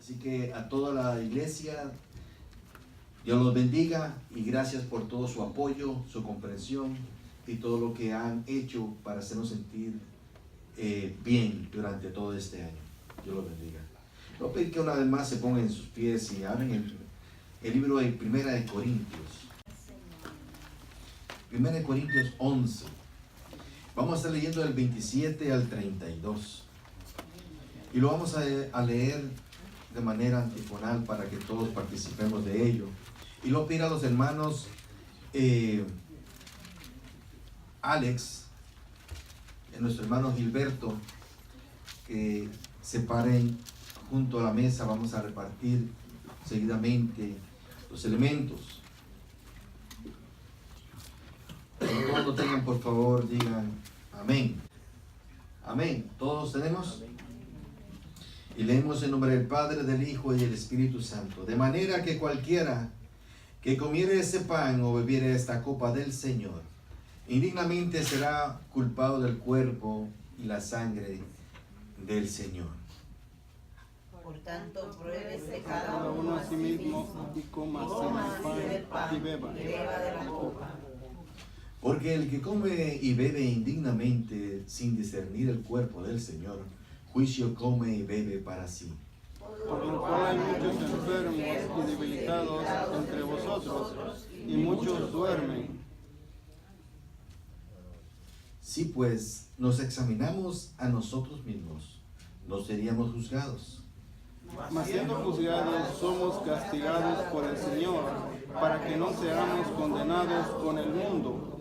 Así que a toda la iglesia, Dios los bendiga y gracias por todo su apoyo, su comprensión y todo lo que han hecho para hacernos sentir bien durante todo este año. Dios los bendiga. Voy a pedir que una vez más se pongan en sus pies y abren el libro de Primera de Corintios. Primera de Corintios 11. Vamos a estar leyendo del 27 al 32. Y lo vamos a leer de manera antifonal para que todos participemos de ello. Y lo pido a los hermanos Alex, a nuestro hermano Gilberto, que se paren junto a la mesa. Vamos a repartir seguidamente los elementos. Cuando tengan, por favor, digan amén. Amén. ¿Todos tenemos? Y leemos en nombre del Padre, del Hijo y del Espíritu Santo. De manera que cualquiera que comiere ese pan o bebiere esta copa del Señor, indignamente será culpado del cuerpo y la sangre del Señor. Por tanto, pruébese cada uno a sí mismo y coma así del pan y beba de la copa. Porque el que come y bebe indignamente sin discernir el cuerpo del Señor, juicio come y bebe para sí. Por lo cual hay muchos enfermos y debilitados entre vosotros, y muchos duermen. Si pues nos examinamos a nosotros mismos, no seríamos juzgados. Mas siendo juzgados, somos castigados por el Señor, para que no seamos condenados con el mundo.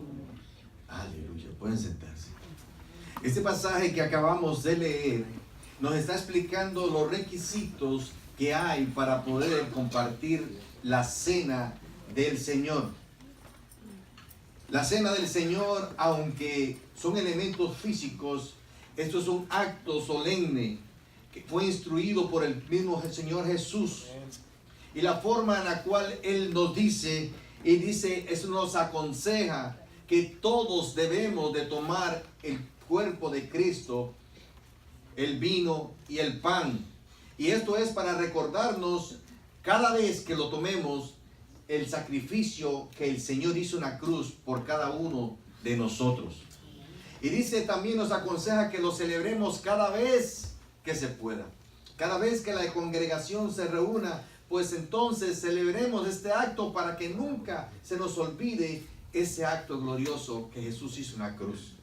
Aleluya, pueden sentarse. Este pasaje que acabamos de leer nos está explicando los requisitos que hay para poder compartir la cena del Señor. La cena del Señor, aunque son elementos físicos, esto es un acto solemne que fue instruido por el mismo Señor Jesús. Y la forma en la cual Él nos dice, eso nos aconseja que todos debemos de tomar el cuerpo de Cristo, el vino y el pan. Y esto es para recordarnos cada vez que lo tomemos el sacrificio que el Señor hizo en la cruz por cada uno de nosotros. Y dice también, nos aconseja que lo celebremos cada vez que se pueda. Cada vez que la congregación se reúna, pues entonces celebremos este acto para que nunca se nos olvide ese acto glorioso que Jesús hizo en la cruz.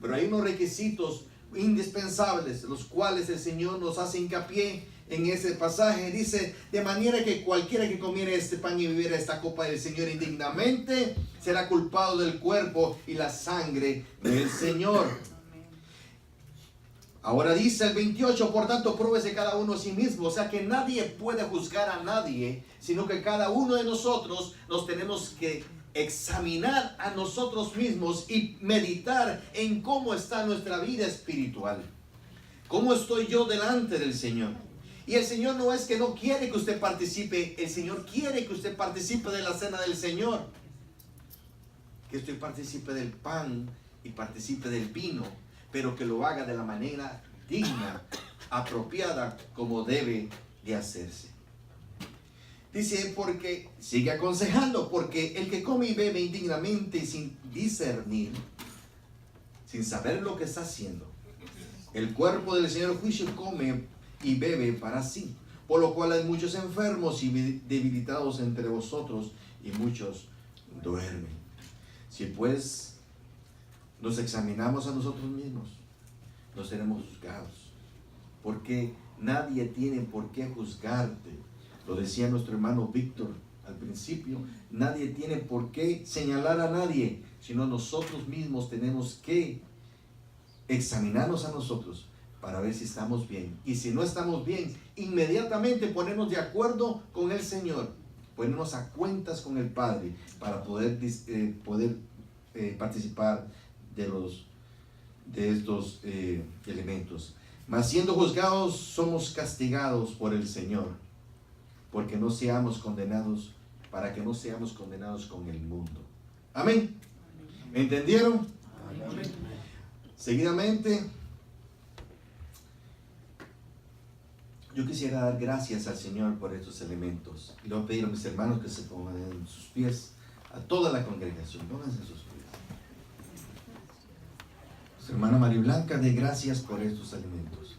Pero hay unos requisitos indispensables, los cuales el Señor nos hace hincapié en ese pasaje. Dice, de manera que cualquiera que comiere este pan y bebiera esta copa del Señor indignamente, será culpado del cuerpo y la sangre del Señor. Ahora dice el 28, por tanto, pruébese cada uno a sí mismo. O sea que nadie puede juzgar a nadie, sino que cada uno de nosotros nos tenemos que examinar a nosotros mismos y meditar en cómo está nuestra vida espiritual. ¿Cómo estoy yo delante del Señor? Y el Señor no es que no quiere que usted participe, el Señor quiere que usted participe de la cena del Señor. Que usted participe del pan y participe del vino, pero que lo haga de la manera digna, apropiada, como debe de hacerse. Dice, porque, sigue aconsejando, porque el que come y bebe indignamente sin discernir, sin saber lo que está haciendo, el cuerpo del Señor juicio come y bebe para sí. Por lo cual hay muchos enfermos y debilitados entre vosotros, y muchos duermen. Si pues nos examinamos a nosotros mismos, no seremos juzgados, porque nadie tiene por qué juzgarte. Lo decía nuestro hermano Víctor al principio, nadie tiene por qué señalar a nadie, sino nosotros mismos tenemos que examinarnos a nosotros para ver si estamos bien. Y si no estamos bien, inmediatamente ponernos de acuerdo con el Señor, ponernos a cuentas con el Padre para poder participar de estos elementos. Mas siendo juzgados, somos castigados por el Señor, porque no seamos condenados, para que no seamos condenados con el mundo. Amén. ¿Entendieron? Amén. Seguidamente, Yo quisiera dar gracias al Señor por estos elementos. Y le voy a pedir a mis hermanos que se pongan en sus pies, a toda la congregación, pónganse en sus pies. Su hermana María Blanca, dé gracias por estos alimentos.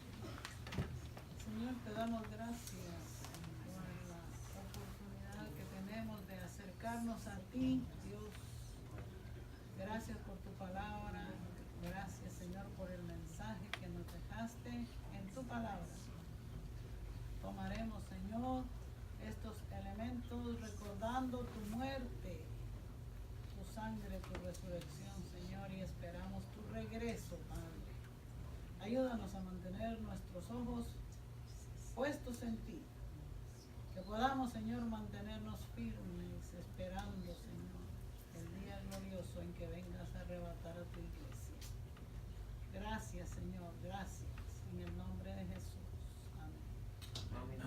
Señor, te damos gracias por la oportunidad que tenemos de acercarnos a ti, Dios. Gracias por tu palabra. Gracias, Señor, por el mensaje que nos dejaste en tu palabra. Tomaremos, Señor, estos elementos recordando tu muerte, tu sangre, tu resurrección, Señor, y esperamos tu regreso, Padre. Ayúdanos a mantener nuestros ojos puestos en ti, que podamos, Señor, mantenernos firmes, esperando, Señor, el día glorioso en que vengas a arrebatar a tu iglesia. Gracias, Señor, gracias, en el nombre de Jesús. Amén.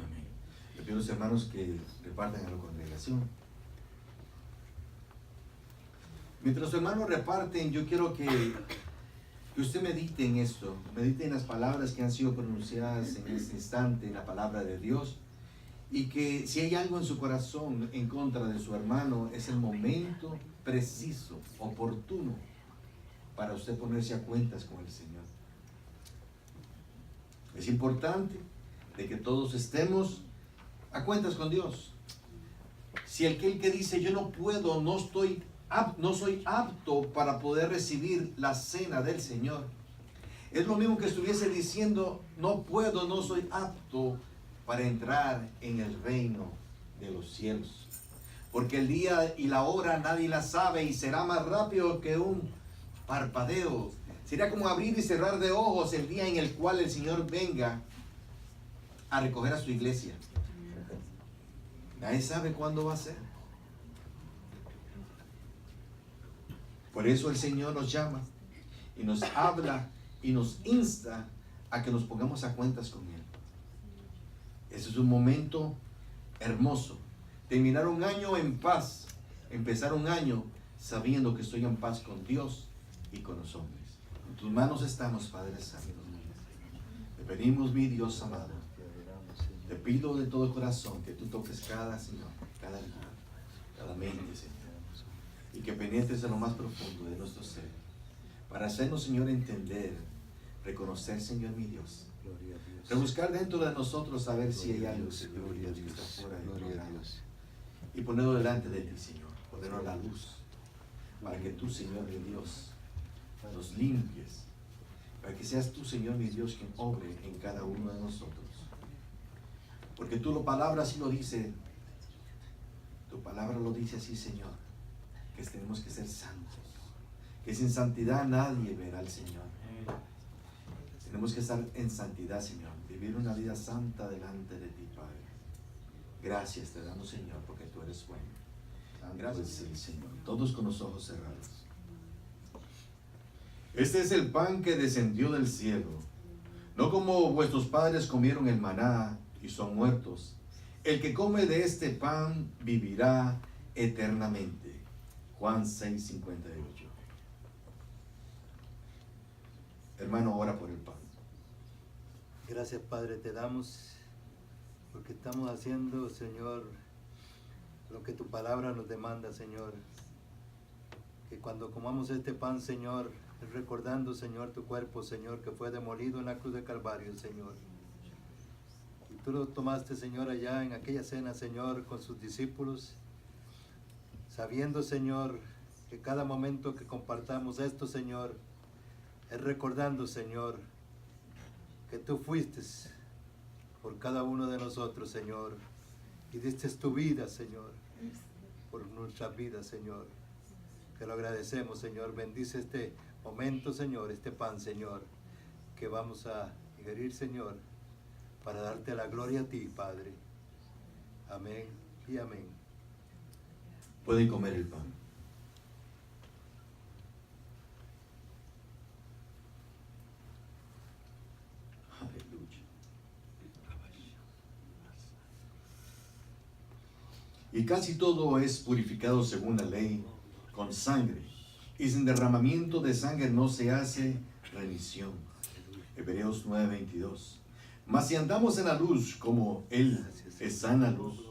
Le pido a los hermanos que repartan a la congregación. Mientras los hermanos reparten, yo quiero que usted medite en esto, medite en las palabras que han sido pronunciadas en este instante, en la palabra de Dios, y que si hay algo en su corazón en contra de su hermano, es el momento preciso, oportuno, para usted ponerse a cuentas con el Señor. Es importante de que todos estemos a cuentas con Dios. Si aquel que dice yo no puedo, no soy apto para poder recibir la cena del Señor, es lo mismo que estuviese diciendo no puedo, no soy apto para entrar en el reino de los cielos, porque el día y la hora nadie la sabe y será más rápido que un parpadeo. Será como abrir y cerrar de ojos el día en el cual el Señor venga a recoger a su iglesia. Nadie sabe cuándo va a ser. Por eso el Señor nos llama y nos habla y nos insta a que nos pongamos a cuentas con Él. Ese es un momento hermoso. Terminar un año en paz, empezar un año sabiendo que estoy en paz con Dios y con los hombres. En tus manos estamos, Padre Santo. Te pedimos, mi Dios amado, te pido de todo corazón que tú toques cada Señor, cada alma, cada mente, Señor, y que penetres en lo más profundo de nuestro ser, para hacernos, Señor, entender, reconocer, Señor, mi Dios, rebuscar dentro de nosotros, saber si hay algo, Señor, que está fuera de tu lado, y ponerlo delante de ti, Señor, ponerlo a la luz, para que tú, Señor, mi Dios, nos limpies, para que seas tú, Señor, mi Dios, quien obre en cada uno de nosotros. Porque tu palabra así lo dice, tu palabra lo dice así, Señor, que tenemos que ser santos, que sin santidad nadie verá al Señor. Tenemos que estar en santidad, Señor, vivir una vida santa delante de ti, Padre. Gracias te damos, Señor, porque tú eres bueno. Gracias, Señor. Todos con los ojos cerrados. Este es el pan que descendió del cielo, no como vuestros padres comieron el maná y son muertos. El que come de este pan vivirá eternamente. Juan 6:58. Hermano, ora por el pan. Gracias, Padre, te damos porque estamos haciendo, Señor, lo que tu palabra nos demanda, Señor. Que cuando comamos este pan, Señor, recordando, Señor, tu cuerpo, Señor, que fue demolido en la cruz de Calvario, Señor. Y tú lo tomaste, Señor, allá en aquella cena, Señor, con sus discípulos, sabiendo, Señor, que cada momento que compartamos esto, Señor, es recordando, Señor, que tú fuiste por cada uno de nosotros, Señor, y diste tu vida, Señor, por nuestras vidas, Señor. Te lo agradecemos, Señor. Bendice este momento, Señor, este pan, Señor, que vamos a ingerir, Señor, para darte la gloria a ti, Padre. Amén y amén. Pueden comer el pan. Aleluya. Y casi todo es purificado según la ley con sangre, y sin derramamiento de sangre no se hace remisión. Hebreos 9:22. Mas si andamos en la luz como Él está en la luz,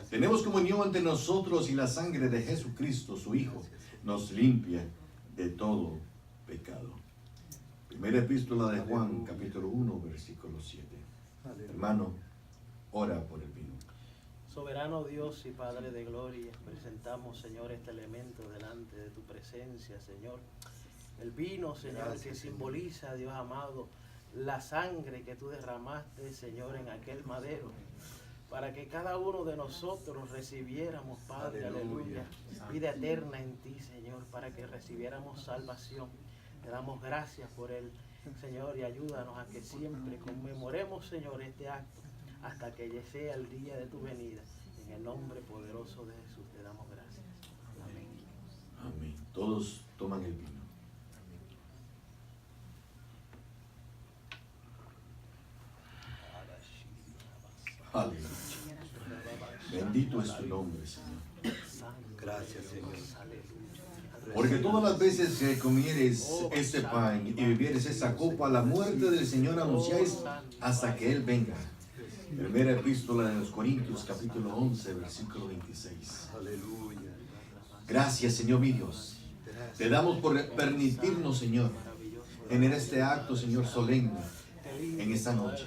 tenemos comunión entre nosotros y la sangre de Jesucristo, su Hijo, nos limpia de todo pecado. Primera epístola de Juan, capítulo 1, versículo 7. Hermano, ora por el vino. Soberano Dios y Padre de gloria, presentamos, Señor, este elemento delante de tu presencia, Señor. El vino, Señor, que simboliza, Dios amado, la sangre que tú derramaste, Señor, en aquel madero, para que cada uno de nosotros recibiéramos, Padre, aleluya, vida eterna en ti, Señor, para que recibiéramos salvación. Te damos gracias por él, Señor, y ayúdanos a que siempre conmemoremos, Señor, este acto hasta que sea el día de tu venida. En el nombre poderoso de Jesús te damos gracias. Amén. Amén. Todos toman el vino. Aleluya. Bendito es tu nombre, Señor. Gracias, Señor. Porque todas las veces que comieres este pan y bebieres esa copa, la muerte del Señor anunciáis hasta que Él venga. Primera epístola de los Corintios, capítulo 11, versículo 26. Aleluya. Gracias, Señor mi Dios. Te damos por permitirnos, Señor, tener este acto, Señor, solemne en esta noche.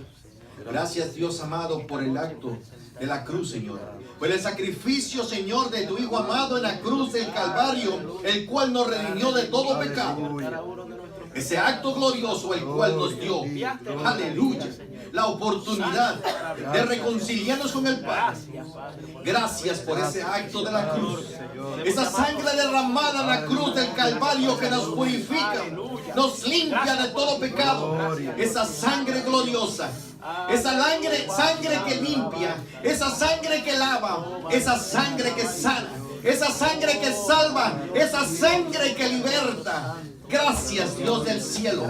Gracias, Dios amado, por el acto de la cruz, Señor. Por el sacrificio, Señor, de tu Hijo amado en la cruz del Calvario, el cual nos redimió de todo pecado. Ese acto glorioso, el cual nos dio, aleluya, la oportunidad de reconciliarnos con el Padre. Gracias por ese acto de la cruz. Esa sangre derramada en la cruz del Calvario que nos purifica, nos limpia de todo pecado. Esa sangre gloriosa, esa sangre que limpia, esa sangre que lava, esa sangre que sana, esa sangre que salva, esa sangre que liberta. Gracias, Dios del cielo,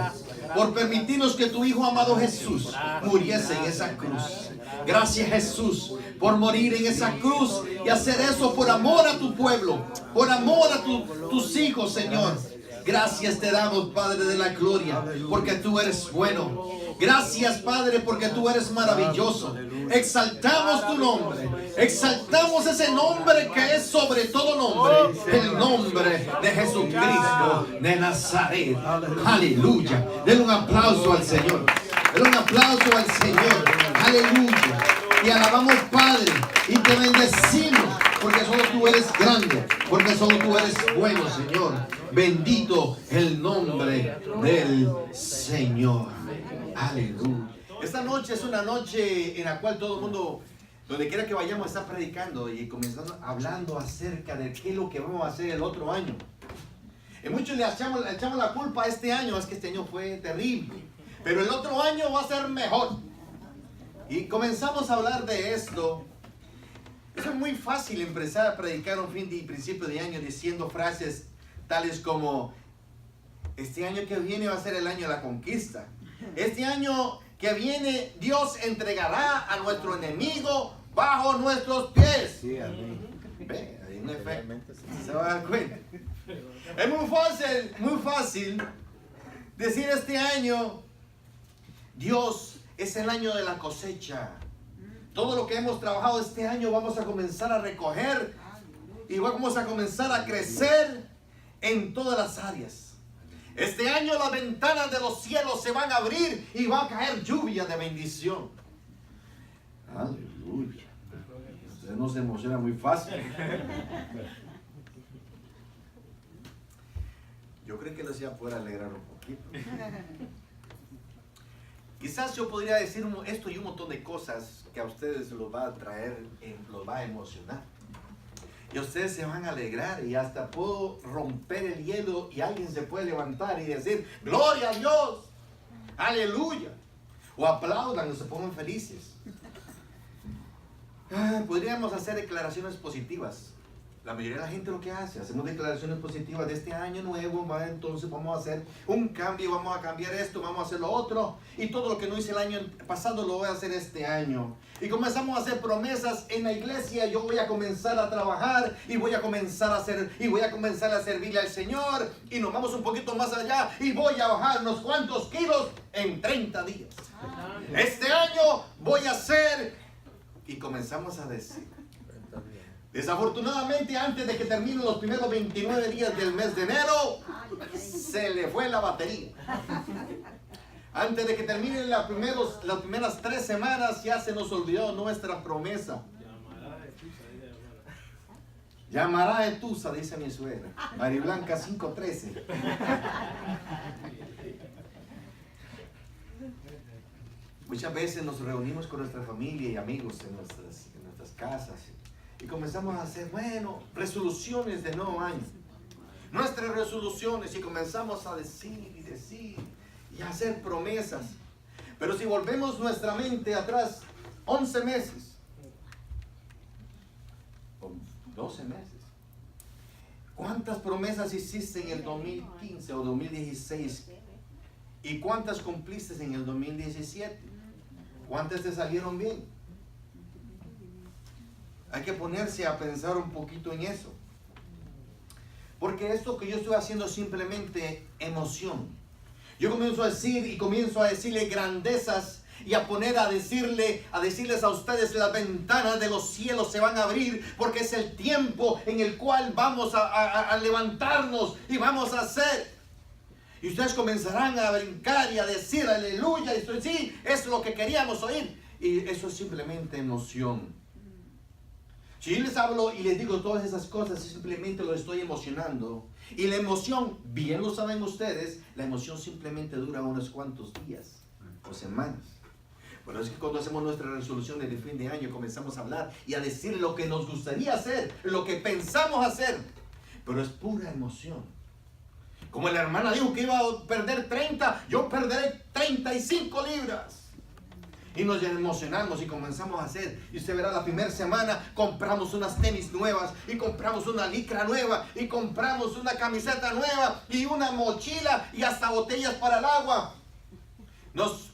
por permitirnos que tu Hijo amado Jesús muriese en esa cruz. Gracias, Jesús, por morir en esa cruz y hacer eso por amor a tu pueblo, por amor a tus hijos, Señor. Gracias te damos, Padre de la gloria, porque tú eres bueno. Gracias, Padre, porque tú eres maravilloso. Exaltamos tu nombre. Exaltamos ese nombre que es sobre todo nombre. El nombre de Jesucristo de Nazaret. Aleluya. Denle un aplauso al Señor. Denle un aplauso al Señor. Aleluya. Y alabamos, Padre, y te bendecimos, porque solo tú eres grande, porque solo tú eres bueno, Señor. Bendito el nombre del Señor. Aleluya. Esta noche es una noche en la cual todo el mundo, donde quiera que vayamos, está predicando y comenzando hablando acerca de qué es lo que vamos a hacer el otro año. Y muchos le echamos la culpa a este año, es que este año fue terrible, pero el otro año va a ser mejor. Y comenzamos a hablar de esto. Es muy fácil empezar a predicar un fin y principio de año diciendo frases tales como: este año que viene va a ser el año de la conquista. Este año que viene Dios entregará a nuestro enemigo bajo nuestros pies. Sí, amén. Ve, hay un efecto. Se va a dar cuenta. Es muy fácil decir este año, Dios es el año de la cosecha. Todo lo que hemos trabajado este año vamos a comenzar a recoger y vamos a comenzar a crecer en todas las áreas. Este año las ventanas de los cielos se van a abrir y va a caer lluvia de bendición. Aleluya. Usted no se emociona muy fácil. Yo creo que lo hacía por alegrar un poquito. Quizás yo podría decir esto y un montón de cosas que a ustedes los va a traer, los va a emocionar. Y ustedes se van a alegrar y hasta puedo romper el hielo y alguien se puede levantar y decir: ¡Gloria a Dios! ¡Aleluya! O aplaudan o se pongan felices. Podríamos hacer declaraciones positivas. La mayoría de la gente lo que hace, hacemos declaraciones positivas de este año nuevo, entonces vamos a hacer un cambio, vamos a cambiar esto, vamos a hacer lo otro, y todo lo que no hice el año pasado lo voy a hacer este año. Y comenzamos a hacer promesas en la iglesia: yo voy a comenzar a trabajar y voy a comenzar a servirle al Señor, y nos vamos un poquito más allá y voy a bajar unos cuantos kilos en 30 días. Este año voy a hacer. Y comenzamos a decir. Desafortunadamente, antes de que terminen los primeros 29 días del mes de enero, se le fue la batería. Antes de que terminen las primeras 3 semanas, ya se nos olvidó nuestra promesa. Llamará de Tusa, dice mi suegra. Mariblanca 5:13. Muchas veces nos reunimos con nuestra familia y amigos en nuestras casas y comenzamos a hacer, resoluciones de nuevo año. Nuestras resoluciones, y comenzamos a decir y a hacer promesas. Pero si volvemos nuestra mente atrás 11 meses, o 12 meses, ¿cuántas promesas hiciste en el 2015 o 2016? ¿Y cuántas cumpliste en el 2017? ¿Cuántas te salieron bien? Hay que ponerse a pensar un poquito en eso. Porque esto que yo estoy haciendo es simplemente emoción. Yo comienzo a decir y comienzo a decirle grandezas y a decirles a ustedes, las ventanas de los cielos se van a abrir, porque es el tiempo en el cual vamos a levantarnos y vamos a hacer. Y ustedes comenzarán a brincar y a decir aleluya. Y sí, eso es lo que queríamos oír. Y eso es simplemente emoción. Si yo les hablo y les digo todas esas cosas, simplemente lo estoy emocionando. Y la emoción, bien lo saben ustedes, la emoción simplemente dura unos cuantos días o semanas. Por eso es que cuando hacemos nuestra resolución de fin de año, comenzamos a hablar y a decir lo que nos gustaría hacer, lo que pensamos hacer. Pero es pura emoción. Como la hermana dijo que iba a perder 30, yo perderé 35 libras. Y nos emocionamos y comenzamos a hacer. Y usted verá, la primera semana compramos unas tenis nuevas, y compramos una licra nueva, y compramos una camiseta nueva, y una mochila, y hasta botellas para el agua. Es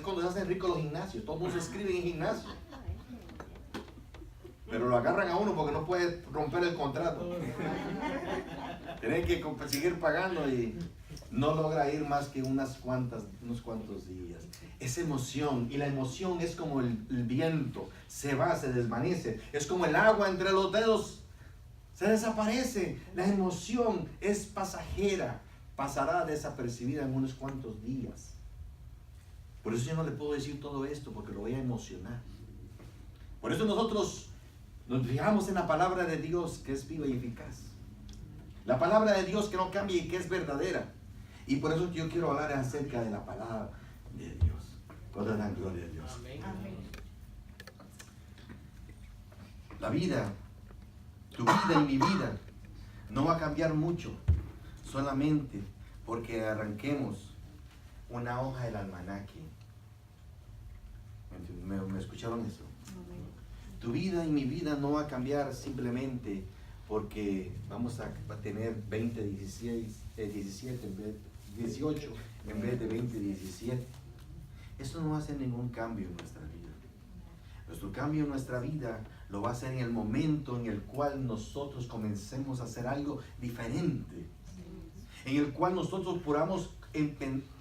cuando se hacen ricos los gimnasios. Todo el mundo se inscribe en gimnasio. Pero lo agarran a uno porque no puede romper el contrato. Tienen que seguir pagando y no logra ir más que unos cuantos días. Es emoción, y la emoción es como el viento, se va, se desvanece. Es como el agua entre los dedos, se desaparece. La emoción es pasajera, pasará desapercibida en unos cuantos días. Por eso yo no le puedo decir todo esto, porque lo voy a emocionar. Por eso nosotros nos fijamos en la palabra de Dios, que es viva y eficaz. La palabra de Dios que no cambia y que es verdadera. Y por eso yo quiero hablar acerca de la palabra de Dios. Toda la gloria a Dios. Amén. La vida, tu vida y mi vida, no va a cambiar mucho, solamente porque arranquemos una hoja del almanaque. ¿Me escucharon eso? Tu vida y mi vida no va a cambiar simplemente porque vamos a tener 17 en vez 18 en vez de 17. Eso no va a hacer ningún cambio en nuestra vida. Nuestro cambio en nuestra vida lo va a hacer en el momento en el cual nosotros comencemos a hacer algo diferente. En el cual nosotros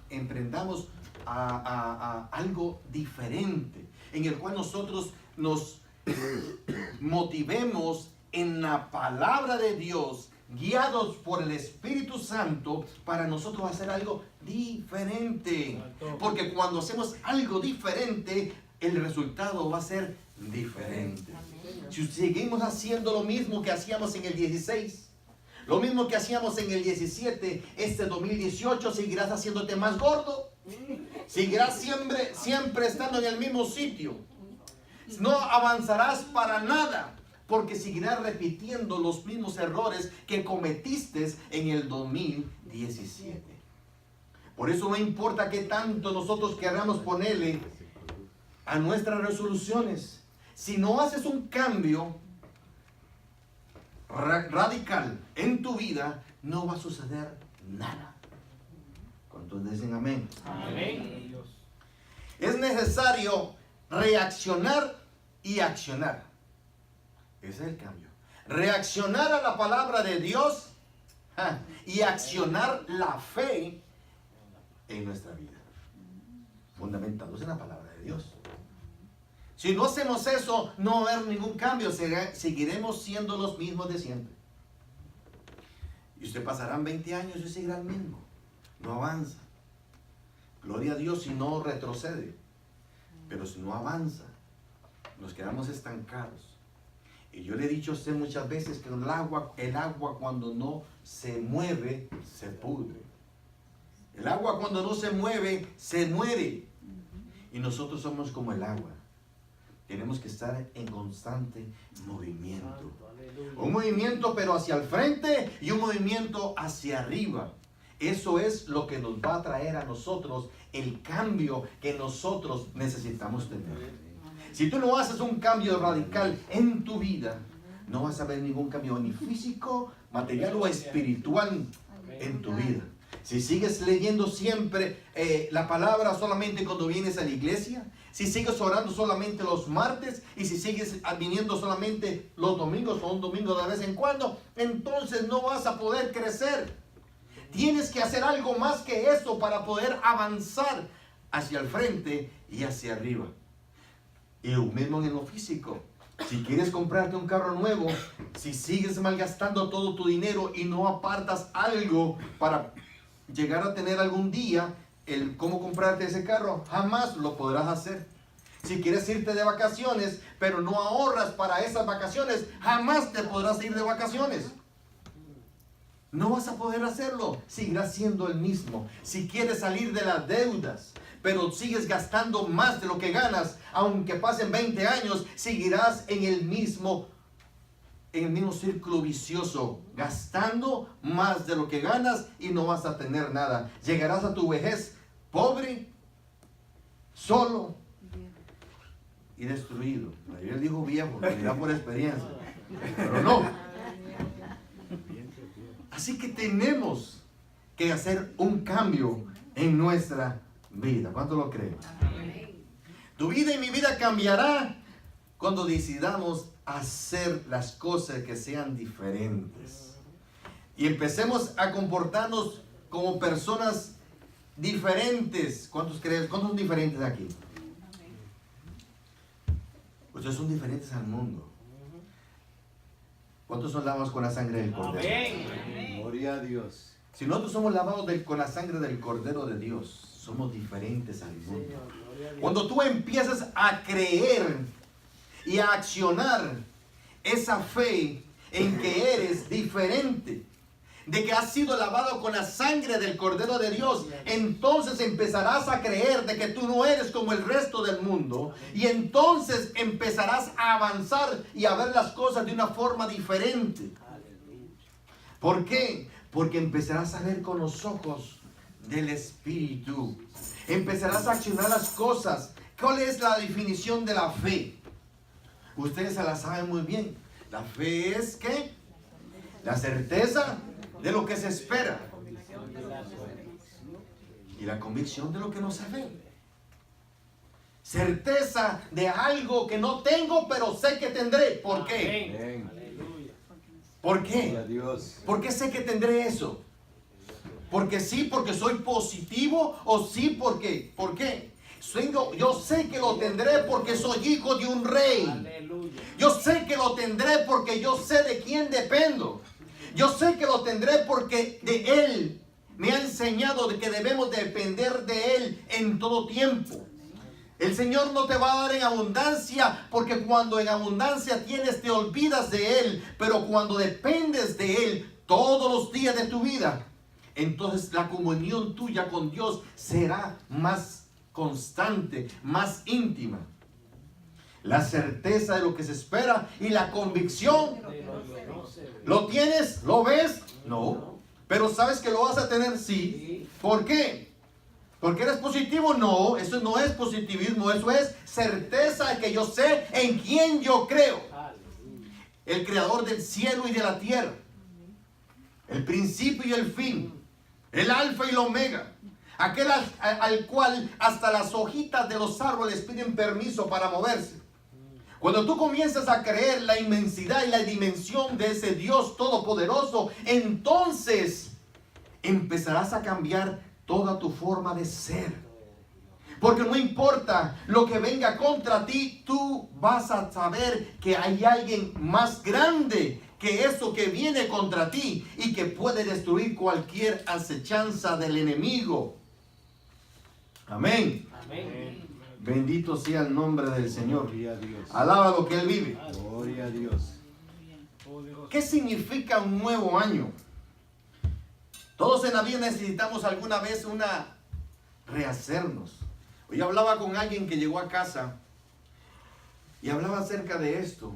emprendamos a algo diferente. En el cual nosotros nos motivemos en la palabra de Dios, guiados por el Espíritu Santo, para nosotros hacer algo diferente. Porque cuando hacemos algo diferente, el resultado va a ser diferente. Si seguimos haciendo lo mismo que hacíamos en el 16, lo mismo que hacíamos en el 17, este 2018 seguirás haciéndote más gordo. Seguirás siempre estando en el mismo sitio. No avanzarás para nada, porque seguirás repitiendo los mismos errores que cometiste en el 2017. Por eso no importa qué tanto nosotros queramos ponerle a nuestras resoluciones. Si no haces un cambio radical en tu vida, no va a suceder nada. ¿Cuántos dicen amén? Amén. Es necesario reaccionar y accionar. Ese es el cambio. Reaccionar a la palabra de Dios y accionar la fe en nuestra vida. fundamentados en la palabra de Dios. Si no hacemos eso, no va a haber ningún cambio, seguiremos siendo los mismos de siempre. Y usted pasarán 20 años y seguirá el mismo, no avanza. Gloria a Dios si no retrocede, pero si no avanza, nos quedamos estancados. Y yo le he dicho a usted muchas veces que el agua cuando no se mueve, se pudre. El agua cuando no se mueve, se muere. Y nosotros somos como el agua. Tenemos que estar en constante movimiento. Un movimiento pero hacia el frente y un movimiento hacia arriba. Eso es lo que nos va a traer a nosotros el cambio que nosotros necesitamos tener. Si tú no haces un cambio radical en tu vida, no vas a ver ningún cambio ni físico, material o espiritual en tu vida. Si sigues leyendo siempre la palabra solamente cuando vienes a la iglesia, si sigues orando solamente los martes y si sigues viniendo solamente los domingos o un domingo de vez en cuando, entonces no vas a poder crecer. Tienes que hacer algo más que eso para poder avanzar hacia el frente y hacia arriba. Y lo mismo en lo físico. Si quieres comprarte un carro nuevo, si sigues malgastando todo tu dinero y no apartas algo para llegar a tener algún día el cómo comprarte ese carro, jamás lo podrás hacer. Si quieres irte de vacaciones, pero no ahorras para esas vacaciones, jamás te podrás ir de vacaciones. No vas a poder hacerlo, seguirás siendo el mismo. Si quieres salir de las deudas, pero sigues gastando más de lo que ganas, aunque pasen 20 años, seguirás en el mismo círculo vicioso, gastando más de lo que ganas y no vas a tener nada. Llegarás a tu vejez pobre, solo y destruido. Ayer dijo viejo, lo dirá por experiencia, pero no. Así que tenemos que hacer un cambio en nuestra vida. ¿Cuánto lo creen? Tu vida y mi vida cambiará cuando decidamos hacer las cosas que sean diferentes. Y empecemos a comportarnos como personas diferentes. ¿Cuántos creen? ¿Cuántos son diferentes aquí? Ustedes son diferentes al mundo. ¿Cuántos son lavados con la sangre del Cordero? Amén. Gloria a Dios. Si nosotros somos lavados con la sangre del Cordero de Dios, somos diferentes al mundo. Cuando tú empiezas a creer y a accionar esa fe en que eres diferente, de que has sido lavado con la sangre del Cordero de Dios, entonces empezarás a creer de que tú no eres como el resto del mundo, y entonces empezarás a avanzar y a ver las cosas de una forma diferente. ¿Por qué? Porque empezarás a ver con los ojos del Espíritu. Empezarás a accionar las cosas. ¿Cuál es la definición de la fe? Ustedes se la saben muy bien. La fe es ¿qué? La certeza de lo que se espera y la convicción de lo que no se ve. Certeza de algo que no tengo, pero sé que tendré. ¿Por qué? ¿Por qué? ¿Por qué sé que tendré eso? ¿Porque sí, porque soy positivo? ¿O sí, porque? ¿Por qué? Yo sé que lo tendré porque soy hijo de un rey. Yo sé que lo tendré porque yo sé de quién dependo. Yo sé que lo tendré porque de Él me ha enseñado de que debemos depender de Él en todo tiempo. El Señor no te va a dar en abundancia, porque cuando en abundancia tienes te olvidas de Él. Pero cuando dependes de Él todos los días de tu vida, entonces la comunión tuya con Dios será más constante, más íntima. La certeza de lo que se espera y la convicción. ¿Lo tienes? ¿Lo ves? No. ¿Pero sabes que lo vas a tener? Sí. ¿Por qué? ¿Porque eres positivo? No, eso no es positivismo, eso es certeza de que yo sé en quién yo creo. El creador del cielo y de la tierra. El principio y el fin. El alfa y el omega. Aquel al cual hasta las hojitas de los árboles piden permiso para moverse. Cuando tú comienzas a creer la inmensidad y la dimensión de ese Dios todopoderoso, entonces empezarás a cambiar toda tu forma de ser. Porque no importa lo que venga contra ti, tú vas a saber que hay alguien más grande que eso que viene contra ti y que puede destruir cualquier acechanza del enemigo. Amén. Amén. Bendito sea el nombre del Señor. Gloria a Dios. Alaba lo que Él vive. Gloria a Dios. ¿Qué significa un nuevo año? Todos en la vida necesitamos alguna vez rehacernos. Hoy hablaba con alguien que llegó a casa y hablaba acerca de esto.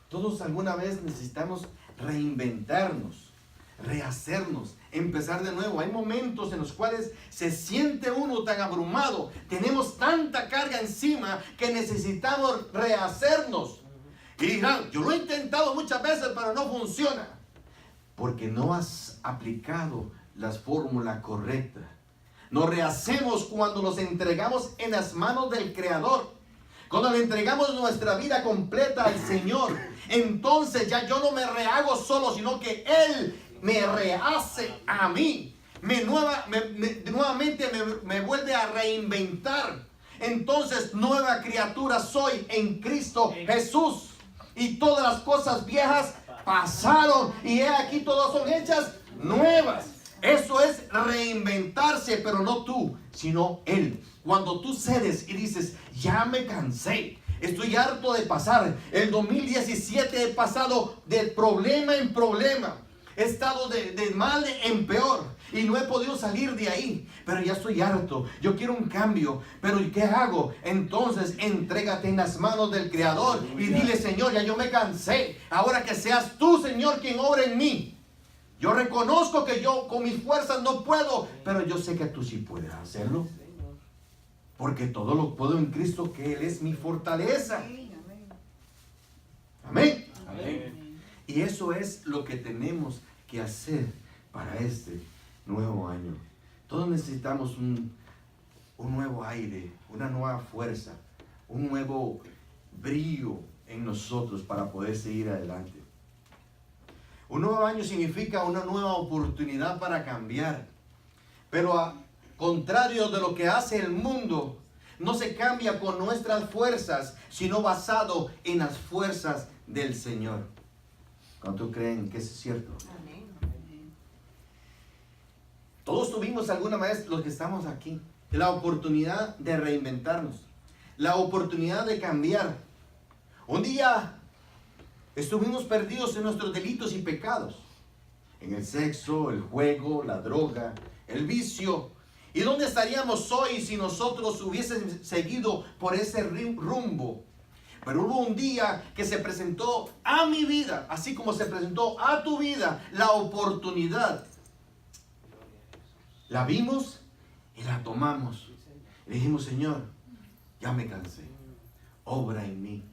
Todos alguna vez necesitamos reinventarnos, rehacernos, empezar de nuevo. Hay momentos en los cuales se siente uno tan abrumado, tenemos tanta carga encima que necesitamos rehacernos. Y dirán, yo lo he intentado muchas veces, pero no funciona. Porque no has aplicado la fórmula correcta. Nos rehacemos cuando nos entregamos en las manos del Creador. Cuando le entregamos nuestra vida completa al Señor. Entonces ya yo no me rehago solo, sino que Él me rehace a mí. Nuevamente me vuelve a reinventar. Entonces nueva criatura soy en Cristo Jesús. Y todas las cosas viejas pasaron. Y he aquí todas son hechas nuevas. Eso es reinventarse, pero no tú, sino Él. Cuando tú cedes y dices, ya me cansé, estoy harto de pasar. El 2017 he pasado de problema en problema. He estado de mal en peor y no he podido salir de ahí. Pero ya estoy harto. Yo quiero un cambio. Pero ¿qué hago? Entonces entrégate en las manos del Creador y dile, Señor, ya yo me cansé. Ahora que seas tú, Señor, quien obra en mí. Yo reconozco que yo con mis fuerzas no puedo, pero yo sé que tú sí puedes hacerlo. Porque todo lo puedo en Cristo, que Él es mi fortaleza. Amén. Amén. Y eso es lo que tenemos que hacer para este nuevo año. Todos necesitamos un nuevo aire, una nueva fuerza, un nuevo brillo en nosotros para poder seguir adelante. Un nuevo año significa una nueva oportunidad para cambiar. Pero a contrario de lo que hace el mundo, no se cambia con nuestras fuerzas, sino basado en las fuerzas del Señor. ¿Cuántos creen que eso es cierto? Amén. Todos tuvimos alguna vez, los que estamos aquí, la oportunidad de reinventarnos, la oportunidad de cambiar. Un día estuvimos perdidos en nuestros delitos y pecados, en el sexo, el juego, la droga, el vicio. ¿Y dónde estaríamos hoy si nosotros hubiésemos seguido por ese rumbo? Pero hubo un día que se presentó a mi vida, así como se presentó a tu vida, la oportunidad. La vimos y la tomamos. Le dijimos, Señor, ya me cansé. Obra en mí.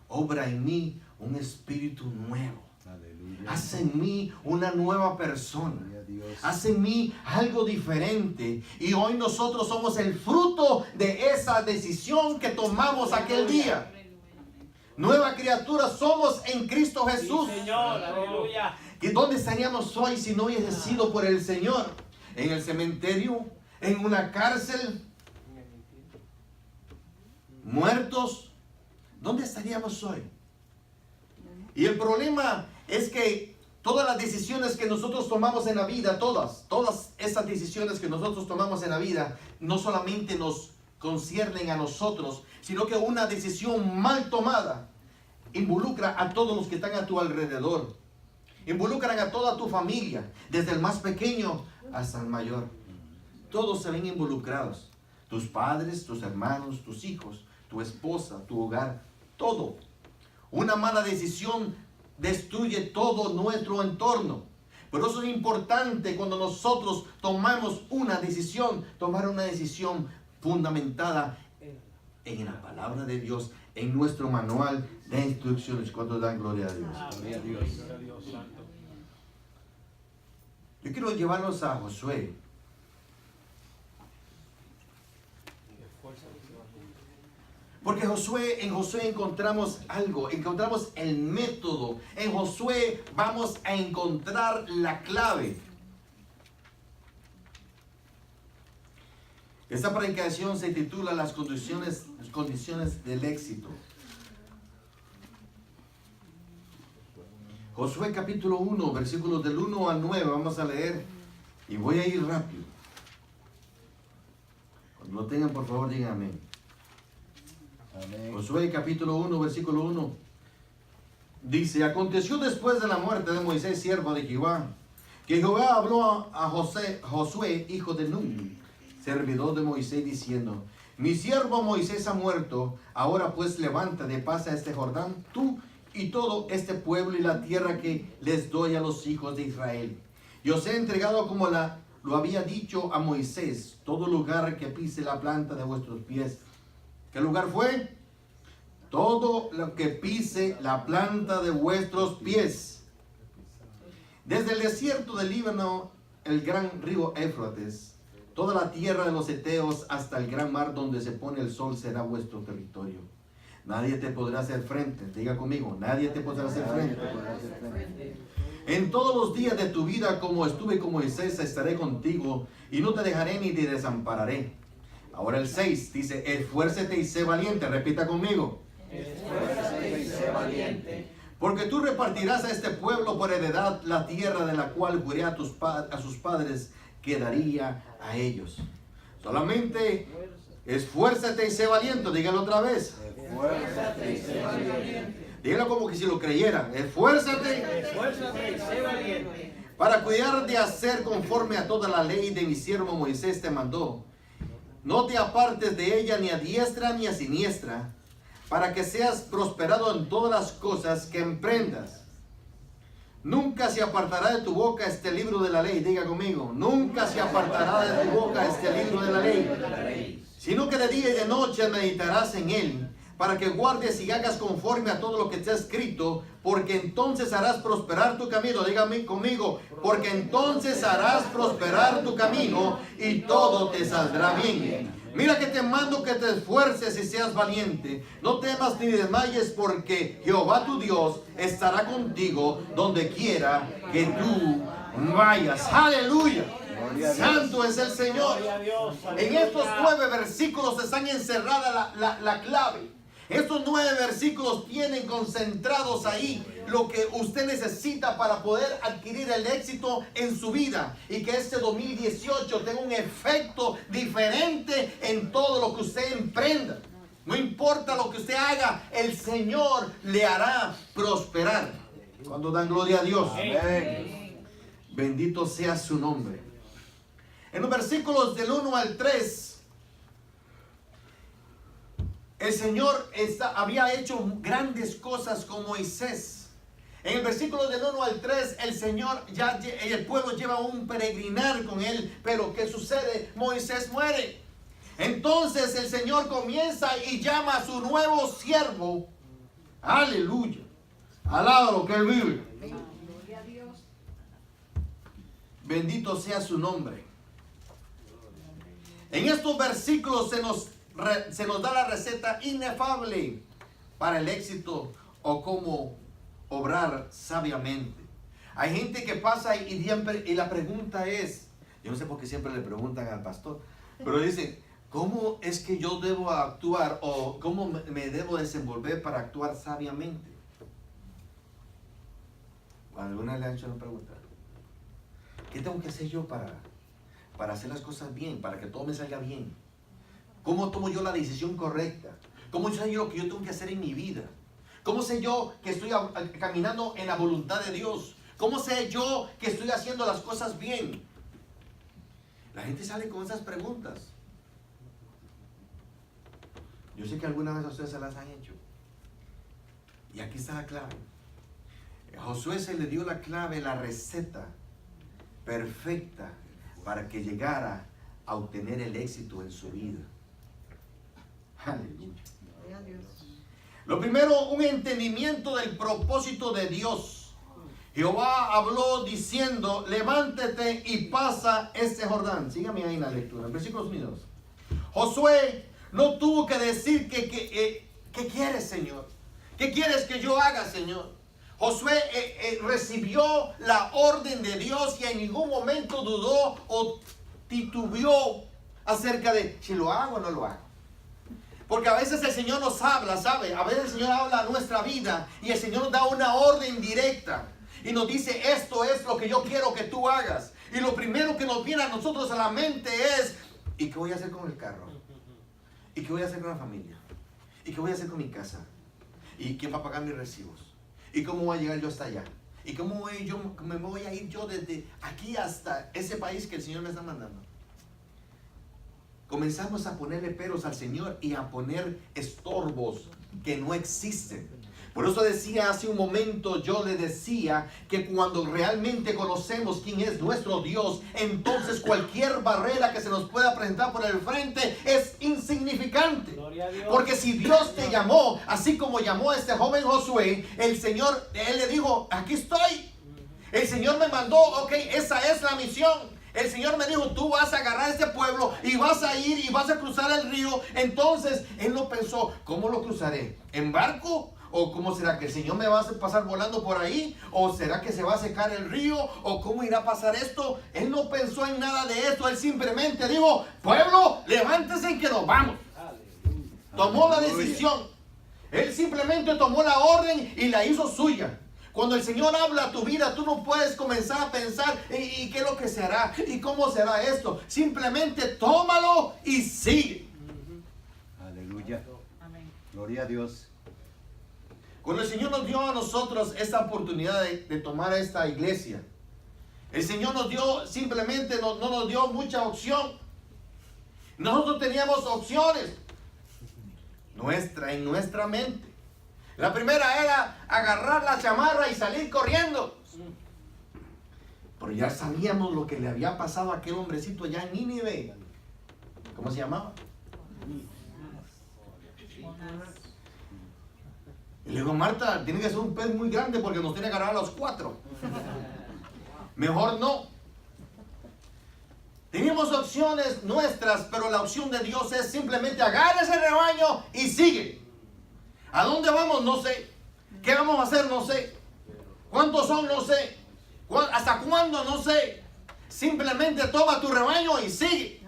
Obra en mí un espíritu nuevo. Aleluya. Haz en mí una nueva persona. Gloria a Dios. Haz en mí algo diferente. Y hoy nosotros somos el fruto de esa decisión que tomamos aquel día. Nueva criatura somos en Cristo Jesús. Sí, Señor, aleluya. ¿Y dónde estaríamos hoy si no hubiese sido por el Señor? ¿En el cementerio? ¿En una cárcel? ¿Muertos? ¿Dónde estaríamos hoy? Y el problema es que todas las decisiones que nosotros tomamos en la vida, todas esas decisiones que nosotros tomamos en la vida, no solamente nos conciernen a nosotros, sino que una decisión mal tomada involucra a todos los que están a tu alrededor. Involucran a toda tu familia, desde el más pequeño hasta el mayor. Todos se ven involucrados. Tus padres, tus hermanos, tus hijos, tu esposa, tu hogar, todo. Una mala decisión destruye todo nuestro entorno. Pero eso es importante cuando nosotros tomamos una decisión, tomar una decisión fundamentada en la palabra de Dios, en nuestro manual de instrucciones. Cuando dan gloria a Dios. Gloria a Dios. Yo quiero llevarlos a Josué. Porque en Josué encontramos algo, encontramos el método. En Josué vamos a encontrar la clave. Esta predicación se titula Las condiciones del éxito. Josué capítulo 1, versículos del 1 al 9, vamos a leer y voy a ir rápido. Cuando lo tengan, por favor, díganme. Amén. Josué capítulo 1, versículo 1. Dice, aconteció después de la muerte de Moisés, siervo de Jehová, que Jehová habló a Josué, hijo de Nun, servidor de Moisés, diciendo, mi siervo Moisés ha muerto, ahora pues levántate, pasa este Jordán, tú y todo este pueblo y la tierra que les doy a los hijos de Israel. Y os he entregado como lo había dicho a Moisés, todo lugar que pise la planta de vuestros pies. ¿Qué lugar fue? Todo lo que pise la planta de vuestros pies. Desde el desierto del Líbano, el gran río Éufrates, toda la tierra de los heteos hasta el gran mar donde se pone el sol será vuestro territorio. Nadie te podrá hacer frente. Diga conmigo, nadie te podrá hacer frente. En todos los días de tu vida, como estuve con Moisés, estaré contigo y no te dejaré ni te desampararé. Ahora el 6 dice, esfuérzate y sé valiente. Repita conmigo. Esfuérzate y sé valiente. Porque tú repartirás a este pueblo por heredad la tierra de la cual juré a sus padres que daría a ellos. Solamente esfuérzate y sé valiente. Dígalo otra vez. Esfuérzate y sé valiente. Dígalo como que si lo creyera. Esfuérzate. Esfuérzate y sé valiente. Para cuidar de hacer conforme a toda la ley de mi siervo Moisés te mandó. No te apartes de ella ni a diestra ni a siniestra, para que seas prosperado en todas las cosas que emprendas. Nunca se apartará de tu boca este libro de la ley. Diga conmigo, nunca se apartará de tu boca este libro de la ley, sino que de día y de noche meditarás en él, para que guardes y hagas conforme a todo lo que está escrito, porque entonces harás prosperar tu camino. Dígame conmigo, porque entonces harás prosperar tu camino y todo te saldrá bien. Mira que te mando que te esfuerces y seas valiente. No temas ni desmayes, porque Jehová tu Dios estará contigo donde quiera que tú vayas. Aleluya. Santo es el Señor. En estos 9 versículos están encerrada la clave. Estos 9 versículos tienen concentrados ahí lo que usted necesita para poder adquirir el éxito en su vida y que este 2018 tenga un efecto diferente en todo lo que usted emprenda. No importa lo que usted haga, el Señor le hará prosperar. Cuando dan gloria a Dios. Amén. Bendito sea su nombre. En los versículos del 1 al 3, el Señor había hecho grandes cosas con Moisés. En el versículo del 1 al 3, el pueblo lleva un peregrinar con él. Pero ¿qué sucede? Moisés muere. Entonces el Señor comienza y llama a su nuevo siervo. Aleluya. Alaba lo que él vive. Bendito sea su nombre. En estos versículos se nos da la receta inefable para el éxito o cómo obrar sabiamente. Hay gente que pasa y la pregunta es, yo no sé por qué siempre le preguntan al pastor, pero dicen, ¿cómo es que yo debo actuar o cómo me debo desenvolver para actuar sabiamente? ¿Alguna le han hecho una pregunta? ¿Qué tengo que hacer yo para hacer las cosas bien, para que todo me salga bien? ¿Cómo tomo yo la decisión correcta? ¿Cómo sé yo lo que yo tengo que hacer en mi vida? ¿Cómo sé yo que estoy caminando en la voluntad de Dios? ¿Cómo sé yo que estoy haciendo las cosas bien? La gente sale con esas preguntas. Yo sé que alguna vez a ustedes se las han hecho. Y aquí está la clave. A Josué se le dio la clave, la receta perfecta para que llegara a obtener el éxito en su vida. Aleluya. Lo primero, un entendimiento del propósito de Dios. Jehová habló diciendo, levántate y pasa este Jordán. Sígame ahí en la lectura, versículos unidos. Josué no tuvo que decir ¿qué quieres, Señor? ¿Qué quieres que yo haga, Señor? Josué recibió la orden de Dios y en ningún momento dudó o titubeó acerca de si lo hago o no lo hago. Porque a veces el Señor nos habla, ¿sabe? A veces el Señor habla a nuestra vida y el Señor nos da una orden directa y nos dice, esto es lo que yo quiero que tú hagas. Y lo primero que nos viene a nosotros a la mente es, ¿y qué voy a hacer con el carro? ¿Y qué voy a hacer con la familia? ¿Y qué voy a hacer con mi casa? ¿Y quién va a pagar mis recibos? ¿Y cómo voy a llegar yo hasta allá? ¿Y cómo me voy a ir yo desde aquí hasta ese país que el Señor me está mandando? Comenzamos a ponerle peros al Señor y a poner estorbos que no existen. Por eso decía hace un momento, yo le decía que cuando realmente conocemos quién es nuestro Dios, entonces cualquier barrera que se nos pueda presentar por el frente es insignificante. Porque si Dios te llamó, así como llamó a este joven Josué, el Señor, él le dijo, aquí estoy. El Señor me mandó, ok, esa es la misión. El Señor me dijo, tú vas a agarrar este pueblo y vas a ir y vas a cruzar el río. Entonces, él no pensó, ¿cómo lo cruzaré? ¿En barco? ¿O cómo será que el Señor me va a hacer pasar volando por ahí? ¿O será que se va a secar el río? ¿O cómo irá a pasar esto? Él no pensó en nada de esto. Él simplemente dijo, pueblo, levántese que nos vamos. Tomó la decisión. Él simplemente tomó la orden y la hizo suya. Cuando el Señor habla a tu vida, tú no puedes comenzar a pensar, ¿y qué es lo que se hará? ¿Y cómo será esto? Simplemente tómalo y sigue. Aleluya. Amén. Gloria a Dios. Cuando el Señor nos dio a nosotros esta oportunidad de tomar esta iglesia, el Señor nos dio, simplemente no nos dio mucha opción. Nosotros teníamos opciones en nuestra mente. La primera era agarrar la chamarra y salir corriendo. Pero ya sabíamos lo que le había pasado a aquel hombrecito allá en Nínive. ¿Cómo se llamaba? Y le digo, Marta, tiene que ser un pez muy grande porque nos tiene que agarrar a los 4. Mejor no. Teníamos opciones nuestras, pero la opción de Dios es simplemente agarra ese rebaño y sigue. ¿A dónde vamos? No sé. ¿Qué vamos a hacer? No sé. ¿Cuántos son? No sé. ¿Hasta cuándo? No sé. Simplemente toma tu rebaño y sigue.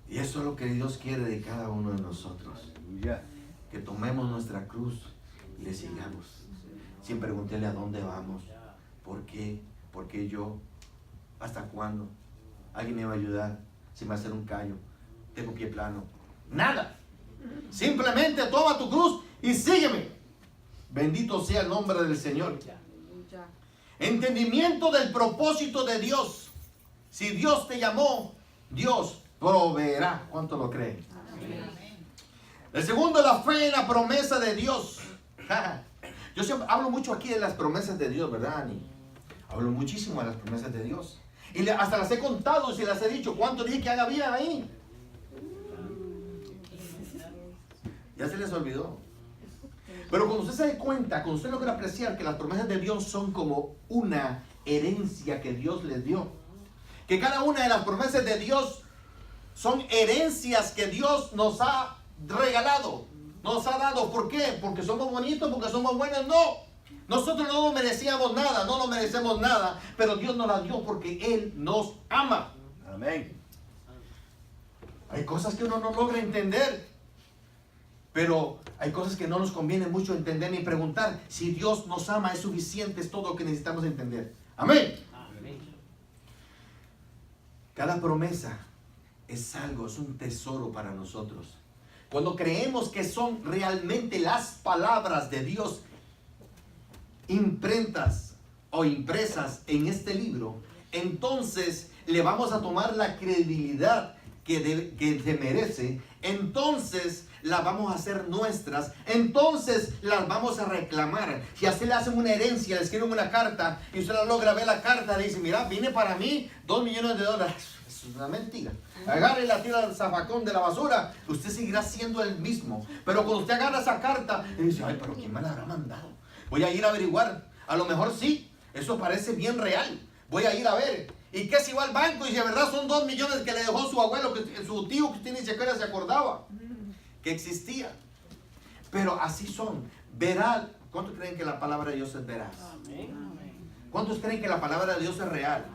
Y eso es lo que Dios quiere de cada uno de nosotros. Aleluya. Que tomemos nuestra cruz y le sigamos. Sin preguntarle a dónde vamos. ¿Por qué? ¿Por qué yo? ¿Hasta cuándo? ¿Alguien me va a ayudar? ¿Si me va a hacer un callo? ¿Tengo pie plano? Nada. Simplemente toma tu cruz y sígueme. Bendito sea el nombre del Señor. Entendimiento del propósito de Dios. Si Dios te llamó, Dios proveerá. ¿Cuánto lo creen? Amén. El segundo, la fe en la promesa de Dios. Yo siempre hablo mucho aquí de las promesas de Dios, ¿verdad, Ani? Hablo muchísimo de las promesas de Dios. Y hasta las he contado y se las he dicho. ¿Cuánto dije que había ahí? Ya se les olvidó. Pero cuando usted se dé cuenta, cuando usted logra apreciar que las promesas de Dios son como una herencia que Dios les dio. Que cada una de las promesas de Dios son herencias que Dios nos ha regalado. Nos ha dado. ¿Por qué? Porque somos bonitos, porque somos buenos. No. Nosotros no nos merecíamos nada, no nos merecemos nada. Pero Dios nos la dio porque Él nos ama. Amén. Hay cosas que uno no logra entender. Pero hay cosas que no nos conviene mucho entender ni preguntar. Si Dios nos ama es suficiente, es todo lo que necesitamos entender. Amén. Cada promesa es algo, es un tesoro para nosotros. Cuando creemos que son realmente las palabras de Dios imprentas o impresas en este libro, entonces le vamos a tomar la credibilidad que se merece. Entonces las vamos a hacer nuestras, entonces las vamos a reclamar. Si así le hacen una herencia, le escriben una carta y usted la logra ver la carta, le dice, mira, vine para mí $2 millones. Eso es una mentira. Agarra y la tira al zafacón de la basura, usted seguirá siendo el mismo. Pero cuando usted agarra esa carta y dice, ay, pero ¿quién me la habrá mandado? Voy a ir a averiguar. A lo mejor sí, eso parece bien real. Voy a ir a ver. ¿Y qué si va al banco y si de verdad son 2 millones que le dejó su abuelo, su tío, que usted ni siquiera se acordaba que existía? Pero así son. Veraz. ¿Cuánto creen que la palabra de Dios es veraz? ¿Cuántos creen que la palabra de Dios es real?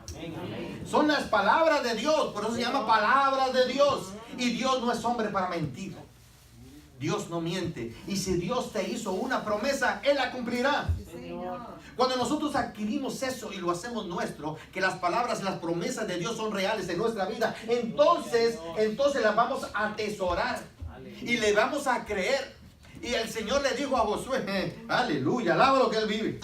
Son las palabras de Dios, por eso se llama palabras de Dios. Y Dios no es hombre para mentir. Dios no miente. Y si Dios te hizo una promesa, Él la cumplirá. Cuando nosotros adquirimos eso y lo hacemos nuestro, que las palabras y las promesas de Dios son reales en nuestra vida, entonces las vamos a atesorar y le vamos a creer. Y el Señor le dijo a Josué, aleluya, alaba lo que Él vive.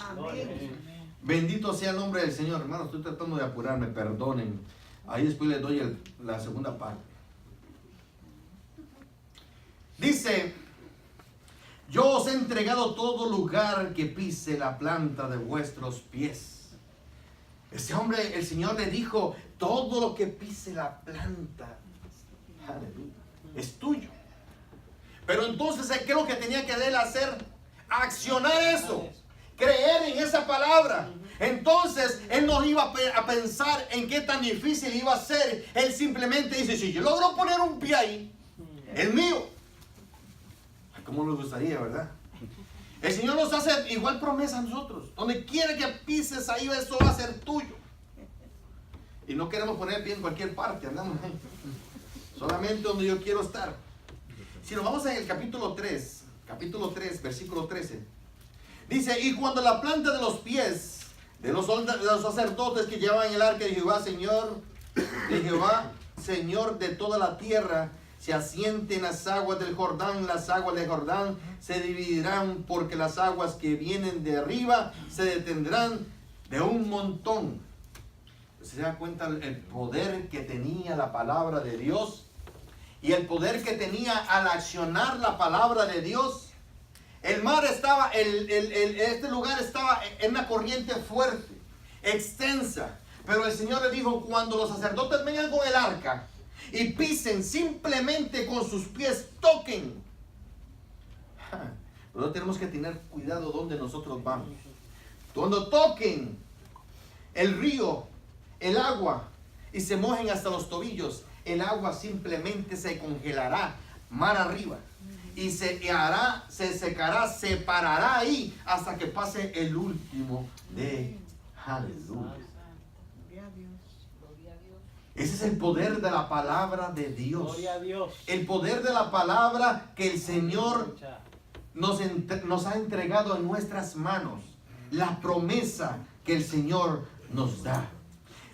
Bendito sea el nombre del Señor. Hermano, estoy tratando de apurarme, perdonen. Ahí después les doy la segunda parte. Dice, yo os he entregado todo lugar que pise la planta de vuestros pies. Ese hombre, el Señor le dijo, todo lo que pise la planta, aleluya, es tuyo. Pero entonces, ¿qué es lo que tenía que él hacer? Accionar eso, creer en esa palabra. Entonces, él no iba a pensar en qué tan difícil iba a ser. Él simplemente dice, si yo logro poner un pie ahí, el mío. ¿Cómo nos gustaría, verdad? El Señor nos hace igual promesa a nosotros. Donde quiera que pises ahí, eso va a ser tuyo. Y no queremos poner el pie en cualquier parte, andamos ahí. Solamente donde yo quiero estar. Si nos vamos en el capítulo 3, versículo 13. Dice, y cuando la planta de los pies de los sacerdotes que llevaban el arca de Jehová, Señor de toda la tierra, se asienten las aguas del Jordán se dividirán, porque las aguas que vienen de arriba se detendrán de un montón. ¿Se da cuenta el poder que tenía la palabra de Dios? Y el poder que tenía al accionar la palabra de Dios. El mar estaba, este lugar estaba en una corriente fuerte, extensa. Pero el Señor le dijo, cuando los sacerdotes vengan con el arca y pisen, simplemente con sus pies toquen. Nosotros tenemos que tener cuidado donde nosotros vamos. Cuando toquen el río, el agua, y se mojen hasta los tobillos, el agua simplemente se congelará mar arriba. Y se secará, se parará ahí hasta que pase el último de aleluya. Ese es el poder de la palabra de Dios. Gloria a Dios. El poder de la palabra que el Señor nos ha entregado en nuestras manos. La promesa que el Señor nos da.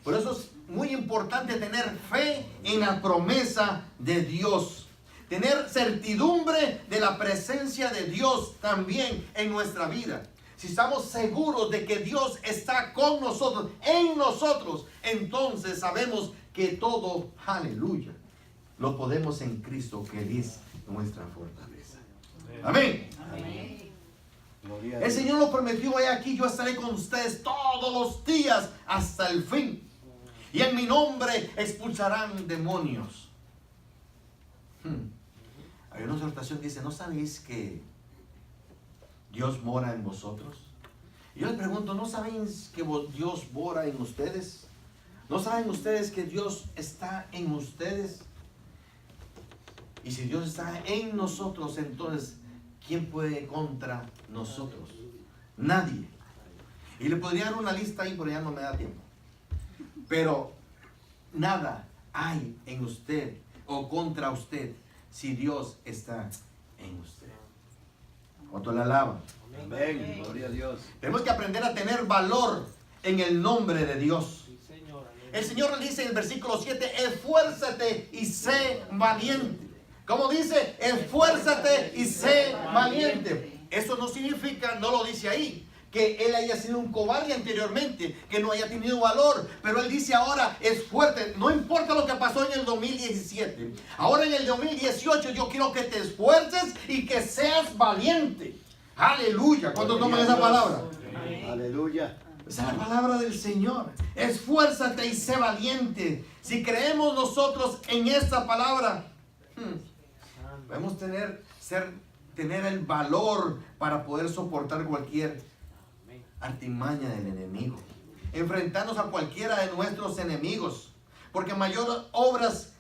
Por eso es muy importante tener fe en la promesa de Dios. Tener certidumbre de la presencia de Dios también en nuestra vida. Si estamos seguros de que Dios está con nosotros, en nosotros, entonces sabemos que todo, aleluya, lo podemos en Cristo, que Él es nuestra fortaleza. Amén. Amén. El Señor lo prometió, he aquí yo estaré con ustedes todos los días hasta el fin. Y en mi nombre expulsarán demonios. Hay una exhortación que dice, ¿no sabéis que Dios mora en vosotros? Y yo les pregunto, ¿no sabéis que Dios mora en ustedes? ¿No saben ustedes que Dios está en ustedes? Y si Dios está en nosotros, entonces, ¿quién puede contra nosotros? Nadie. Y le podría dar una lista ahí, pero ya no me da tiempo. Pero nada hay en usted o contra usted si Dios está en usted. ¿Cuánto le alaban? Amén. Gloria a Dios. Tenemos que aprender a tener valor en el nombre de Dios. El Señor le dice en el versículo 7, esfuérzate y sé valiente. ¿Cómo dice? Esfuérzate y sé valiente. Eso no significa, no lo dice ahí, que él haya sido un cobarde anteriormente, que no haya tenido valor, pero él dice ahora es fuerte. No importa lo que pasó en el 2017, ahora en el 2018 yo quiero que te esfuerces y que seas valiente. Aleluya. ¿Cuántos toman esa palabra? Aleluya. Esa es la palabra del Señor. Esfuérzate y sé valiente. Si creemos nosotros en esta palabra, podemos tener el valor para poder soportar cualquier artimaña del enemigo. Enfrentarnos a cualquiera de nuestros enemigos. Porque mayor obras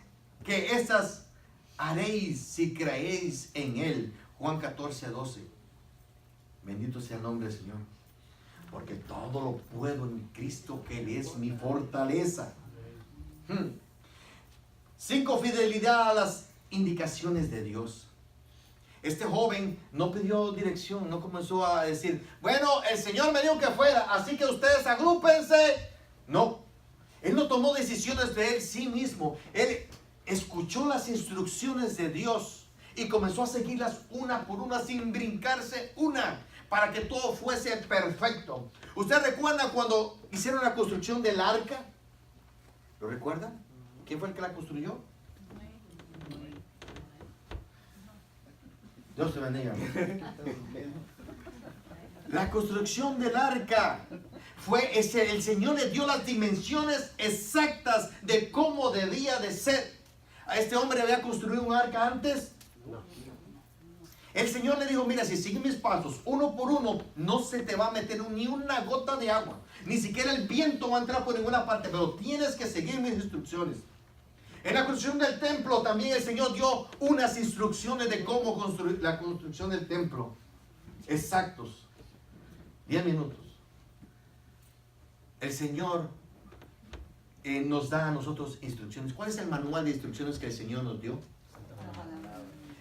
que estas haréis si creéis en Él. Juan 14:12. Bendito sea el nombre del Señor. porque todo lo puedo en Cristo que Él es mi fortaleza. 5, fidelidad a las indicaciones de Dios. Este joven no pidió dirección, no comenzó a decir, bueno, el Señor me dijo que fuera, así que ustedes agrúpense. No, él no tomó decisiones de él sí mismo. Él escuchó las instrucciones de Dios y comenzó a seguirlas una por una sin brincarse una, para que todo fuese perfecto. ¿Usted recuerda cuando hicieron la construcción del arca? ¿Lo recuerdan? ¿Quién fue el que la construyó? Dios te bendiga. La construcción del arca fue el Señor le dio las dimensiones exactas de cómo debía de ser. ¿A este hombre había construido un arca antes? No. El Señor le dijo, mira, si sigues mis pasos uno por uno, no se te va a meter ni una gota de agua. Ni siquiera el viento va a entrar por ninguna parte, pero tienes que seguir mis instrucciones. En la construcción del templo también el Señor dio unas instrucciones de cómo construir la construcción del templo. Exactos. 10 minutos. El Señor nos da a nosotros instrucciones. ¿Cuál es el manual de instrucciones que el Señor nos dio?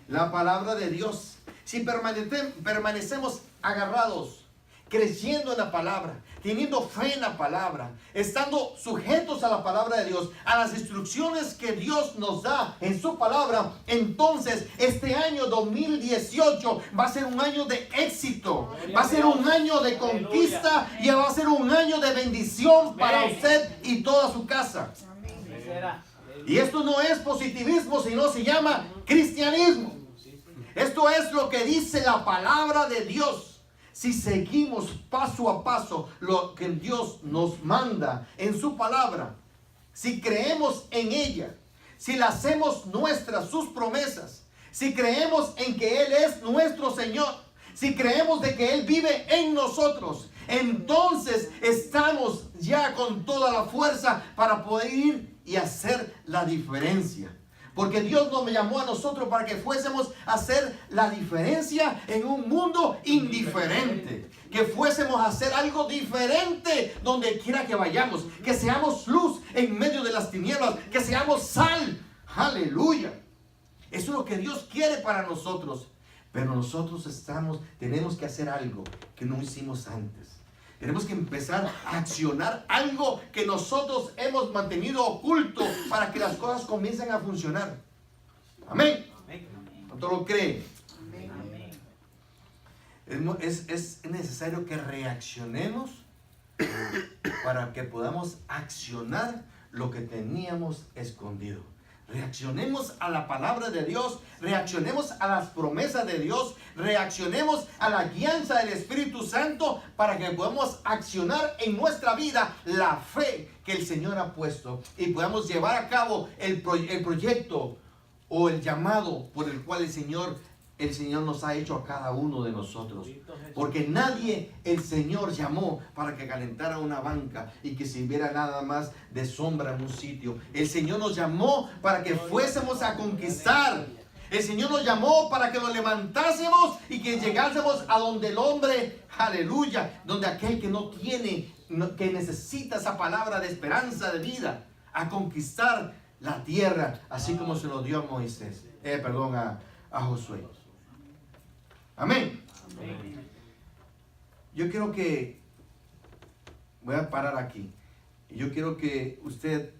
La palabra de Dios. Si permanecemos agarrados, creciendo en la palabra, teniendo fe en la palabra, estando sujetos a la palabra de Dios, a las instrucciones que Dios nos da en su palabra, entonces este año 2018 va a ser un año de éxito, va a ser un año de conquista y va a ser un año de bendición para usted y toda su casa. Y esto no es positivismo, sino se llama cristianismo. Esto es lo que dice la palabra de Dios. Si seguimos paso a paso lo que Dios nos manda en su palabra, si creemos en ella, si la hacemos nuestras, sus promesas, si creemos en que Él es nuestro Señor, si creemos de que Él vive en nosotros, entonces estamos ya con toda la fuerza para poder ir y hacer la diferencia. Porque Dios nos llamó a nosotros para que fuésemos a hacer la diferencia en un mundo indiferente. Que fuésemos a hacer algo diferente donde quiera que vayamos. Que seamos luz en medio de las tinieblas. Que seamos sal. Aleluya. Eso es lo que Dios quiere para nosotros. Pero nosotros tenemos que hacer algo que no hicimos antes. Tenemos que empezar a accionar algo que nosotros hemos mantenido oculto para que las cosas comiencen a funcionar. Amén. ¿Cuánto lo creen? Es necesario que reaccionemos para que podamos accionar lo que teníamos escondido. Reaccionemos a la palabra de Dios, reaccionemos a las promesas de Dios, reaccionemos a la guianza del Espíritu Santo para que podamos accionar en nuestra vida la fe que el Señor ha puesto y podamos llevar a cabo el proyecto o el llamado por el cual el Señor nos ha hecho a cada uno de nosotros. Porque nadie el Señor llamó para que calentara una banca y que sirviera nada más de sombra en un sitio. El Señor nos llamó para que fuésemos a conquistar. El Señor nos llamó para que nos levantásemos y que llegásemos a donde el hombre, aleluya, donde aquel que no tiene, que necesita esa palabra de esperanza, de vida, a conquistar la tierra, así como se lo dio a Moisés, a Josué. Amén. Amén. Yo quiero que, voy a parar aquí, yo quiero que usted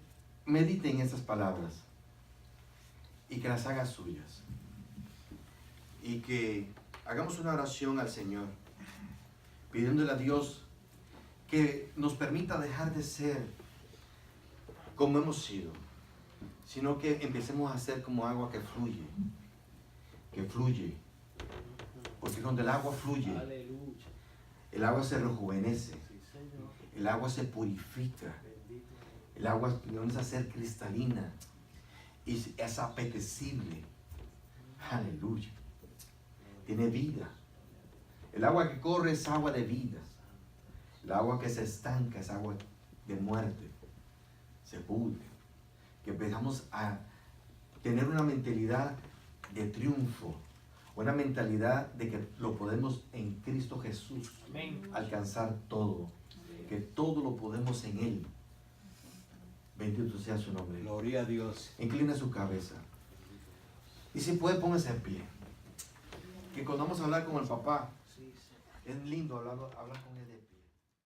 medite en estas palabras y que las haga suyas y que hagamos una oración al Señor pidiéndole a Dios que nos permita dejar de ser como hemos sido, sino que empecemos a ser como agua que fluye, porque donde el agua fluye, el agua se rejuvenece, el agua se purifica, el agua comienza a ser cristalina y es apetecible. Aleluya. Tiene vida. El agua que corre es agua de vida. El agua que se estanca es agua de muerte. Se pudre. Que empezamos a tener una mentalidad de triunfo, Buena mentalidad de que lo podemos en Cristo Jesús alcanzar todo. Que todo lo podemos en Él. Bendito sea su nombre. Gloria a Dios. Inclina su cabeza. Y si puede, póngase en pie. Que cuando vamos a hablar con el papá, es lindo hablar con él de